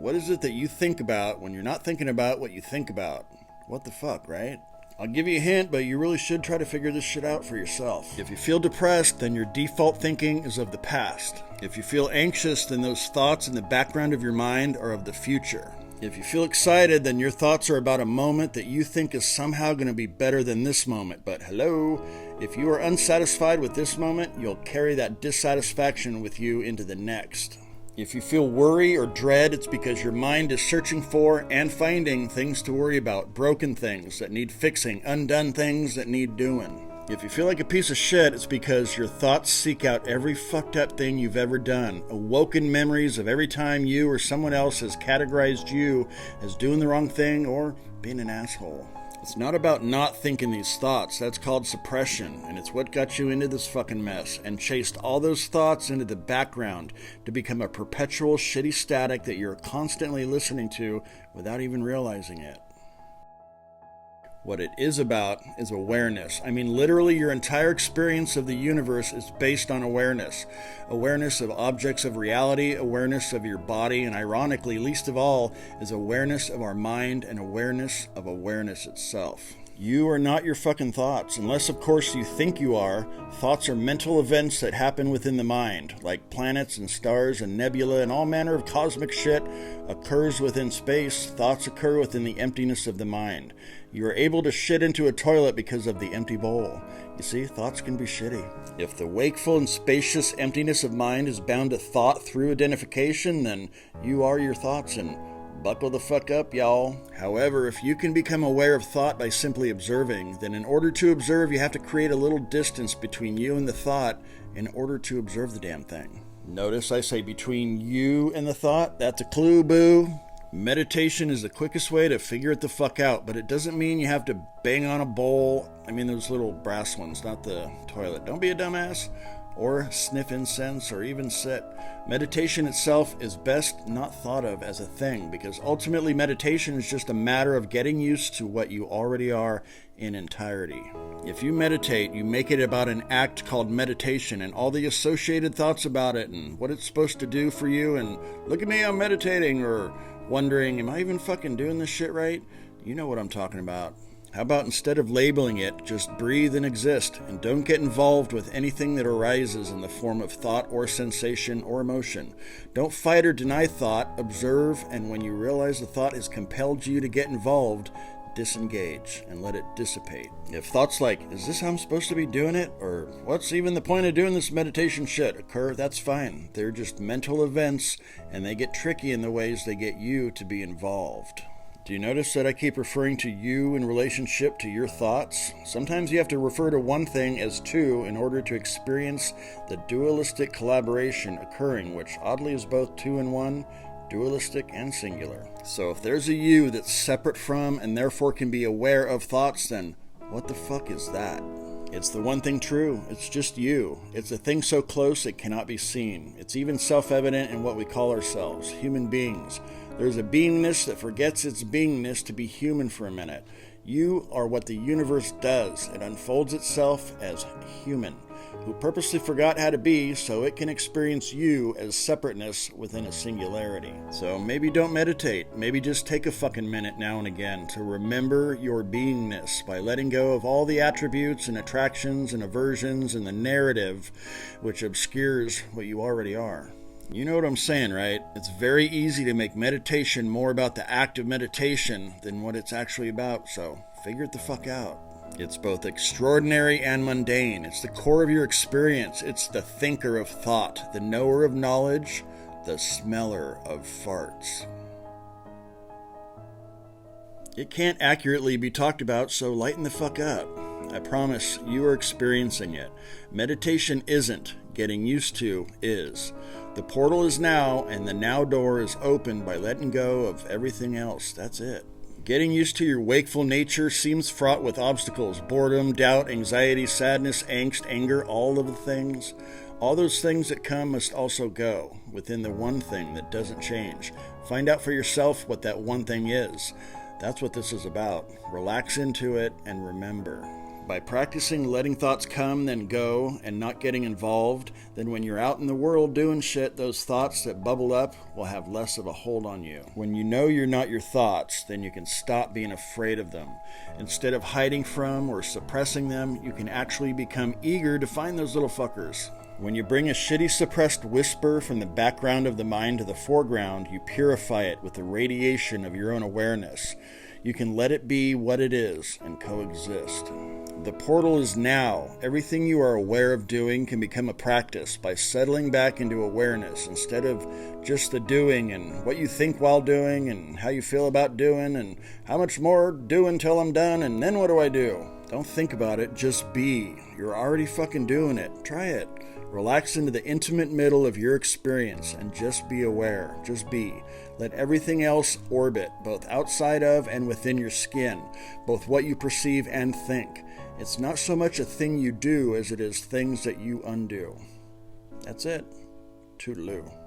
What is it that you think about when you're not thinking about what you think about? What the fuck, right? I'll give you a hint, but you really should try to figure this shit out for yourself. If you feel depressed, then your default thinking is of the past. If you feel anxious, then those thoughts in the background of your mind are of the future. If you feel excited, then your thoughts are about a moment that you think is somehow going to be better than this moment. But hello, if you are unsatisfied with this moment, you'll carry that dissatisfaction with you into the next. If you feel worry or dread, it's because your mind is searching for and finding things to worry about, broken things that need fixing, undone things that need doing. If you feel like a piece of shit, it's because your thoughts seek out every fucked up thing you've ever done, awoken memories of every time you or someone else has categorized you as doing the wrong thing or being an asshole. It's not about not thinking these thoughts. That's called suppression, and it's what got you into this fucking mess and chased all those thoughts into the background to become a perpetual shitty static that you're constantly listening to without even realizing it. What it is about is awareness. I mean, literally your entire experience of the universe is based on awareness. Awareness of objects of reality, awareness of your body, and ironically, least of all, is awareness of our mind and awareness of awareness itself. You are not your fucking thoughts, unless of course you think you are. Thoughts are mental events that happen within the mind, like planets and stars and nebula and all manner of cosmic shit occurs within space. Thoughts occur within the emptiness of the mind. You are able to shit into a toilet because of the empty bowl. You see, thoughts can be shitty. If the wakeful and spacious emptiness of mind is bound to thought through identification, then you are your thoughts, and buckle the fuck up, y'all. However, if you can become aware of thought by simply observing, then in order to observe, you have to create a little distance between you and the thought in order to observe the damn thing. Notice I say between you and the thought. That's a clue, boo. Meditation is the quickest way to figure it the fuck out, but it doesn't mean you have to bang on a bowl. I mean those little brass ones, not the toilet. Don't be a dumbass. Or sniff incense, or even sit. Meditation itself is best not thought of as a thing, because ultimately meditation is just a matter of getting used to what you already are in entirety. If you meditate, you make it about an act called meditation and all the associated thoughts about it and what it's supposed to do for you, and look at me, I'm meditating, or wondering, am I even fucking doing this shit right? You know what I'm talking about. How about instead of labeling it, just breathe and exist, and don't get involved with anything that arises in the form of thought or sensation or emotion. Don't fight or deny thought, observe, and when you realize the thought has compelled you to get involved, disengage and let it dissipate. If thoughts like, is this how I'm supposed to be doing it? Or what's even the point of doing this meditation shit occur, that's fine. They're just mental events, and they get tricky in the ways they get you to be involved. Do you notice that I keep referring to you in relationship to your thoughts? Sometimes you have to refer to one thing as two in order to experience the dualistic collaboration occurring, which oddly is both two in one, dualistic and singular. So if there's a you that's separate from and therefore can be aware of thoughts, then what the fuck is that? It's the one thing true. It's just you. It's a thing so close it cannot be seen. It's even self-evident in what we call ourselves, human beings. There's a beingness that forgets its beingness to be human for a minute. You are what the universe does. It unfolds itself as human, who purposely forgot how to be so it can experience you as separateness within a singularity. So maybe don't meditate. Maybe just take a fucking minute now and again to remember your beingness by letting go of all the attributes and attractions and aversions and the narrative which obscures what you already are. You know what I'm saying, right? It's very easy to make meditation more about the act of meditation than what it's actually about, so figure it the fuck out. It's both extraordinary and mundane. It's the core of your experience. It's the thinker of thought, the knower of knowledge, the smeller of farts. It can't accurately be talked about, so lighten the fuck up. I promise you are experiencing it. Meditation isn't. Getting used to is. The portal is now, and the now door is opened by letting go of everything else. That's it. Getting used to your wakeful nature seems fraught with obstacles, boredom, doubt, anxiety, sadness, angst, anger, all of the things. All those things that come must also go, within the one thing that doesn't change. Find out for yourself what that one thing is. That's what this is about. Relax into it and remember. By practicing letting thoughts come, then go, and not getting involved, then when you're out in the world doing shit, those thoughts that bubble up will have less of a hold on you. When you know you're not your thoughts, then you can stop being afraid of them. Instead of hiding from or suppressing them, you can actually become eager to find those little fuckers. When you bring a shitty suppressed whisper from the background of the mind to the foreground, you purify it with the radiation of your own awareness. You can let it be what it is and coexist. The portal is now. Everything you are aware of doing can become a practice by settling back into awareness instead of just the doing and what you think while doing and how you feel about doing and how much more do until I'm done and then what do I do? Don't think about it, just be. You're already fucking doing it. Try it. Relax into the intimate middle of your experience and just be aware. Just be. Let everything else orbit, both outside of and within your skin, both what you perceive and think. It's not so much a thing you do as it is things that you undo. That's it. Toodaloo.